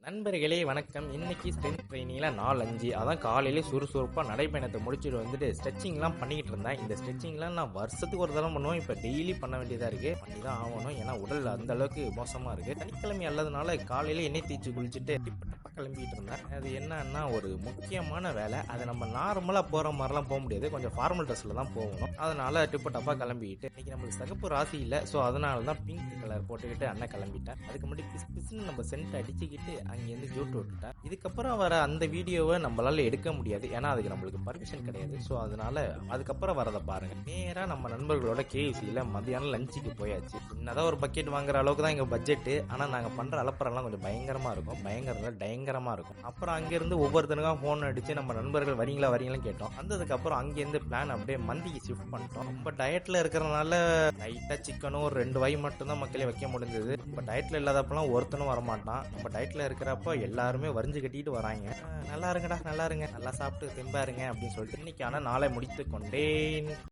நண்பர்களே வணக்கம். இன்னைக்கு ஸ்ட்ரென்த் ட்ரைனிங்ல நாள் 5. அதான் காலையிலே சுறுசுறுப்பாக நடைப்பயணத்தை முடிச்சுட்டு வந்துட்டு ஸ்ட்ரெச்சிங்லாம் பண்ணிக்கிட்டு இருந்தேன். இந்த ஸ்ட்ரெச்சிங்லாம் நான் வருஷத்துக்கு ஒரு தடவை பண்ணுவேன். இப்போ டெய்லி பண்ண வேண்டியதாக இருக்குது. பண்ணி தான் ஆகணும். ஏன்னா உடல் அந்த அளவுக்கு மோசமாக இருக்குது. சனிக்கிழமை அல்லதுனால காலையில எண்ணெய் தேய்ச்சி குளிச்சுட்டு டிப்பட்டப்பாக கிளம்பிட்டு இருந்தேன். அது என்னன்னா ஒரு முக்கியமான வேலை. அதை நம்ம நார்மலாக போகிற மாதிரிலாம் போக முடியாது. கொஞ்சம் ஃபார்மல் ட்ரெஸ்ஸில் தான் போகணும். அதனால டிப்பட்டப்பாக கிளம்பிக்கிட்டு இன்னைக்கு நம்மளுக்கு சிகப்பு ராசி இல்லை. ஸோ அதனால தான் பிங்க் கலர் போட்டுக்கிட்டு அண்ணன் கிளம்பிட்டேன். அதுக்கு முன்னாடி பிஸ் பிஸ்ன்னு நம்ம சென்ட் அடிச்சுக்கிட்டு அங்கேருந்து ஜூட்டு விட்டுட்டேன். இதுக்கப்புறம் வர அந்த வீடியோவை நம்மளால எடுக்க முடியாது. ஏன்னா அதுக்கு நம்மளுக்கு பர்மிஷன் கிடையாது. ஸோ அதனால அதுக்கப்புறம் வரதை பாருங்க. நேராக நம்ம நண்பர்களோட கேஎஃப்சியில் மதியானம் லஞ்சுக்கு போயாச்சு. என்னதான் ஒரு பக்கெட் வாங்குற அளவுக்கு தான் எங்கள் பட்ஜெட்டு. ஆனால் நாங்கள் பண்ணுற அலப்பறெல்லாம் கொஞ்சம் பயங்கரமாக இருக்கும். பயங்கரமாக இருக்கும். அப்புறம் அங்கேருந்து ஒவ்வொருத்தனுக்கும் ஃபோன் அடித்து நம்ம நண்பர்கள் வரீங்களான்னு கேட்டோம். வந்ததுக்கப்புறம் அங்கேருந்து பிளான் அப்படியே மந்திக்கு ஷிஃப்ட் பண்ணிட்டோம். ரொம்ப டயட்டில் இருக்கிறனால லைட்டாக சிக்கனும் ஒரு 2 வாய் மட்டும்தான் மக்களே வைக்க முடிஞ்சது. இப்போ டயட்டில் இல்லாதப்பெல்லாம் ஒருத்தனும் வரமாட்டான். நம்ம டயட்டில் இருக்கிறப்ப எல்லாருமே வரிஞ்சு கட்டிட்டு வராங்க. நல்லா இருங்கடா, நல்லா இருங்க, நல்லா சாப்பிட்டு தெம்பாருங்க அப்படின்னு சொல்லிட்டு இன்னைக்கான நாளை முடித்து கொண்டேன்.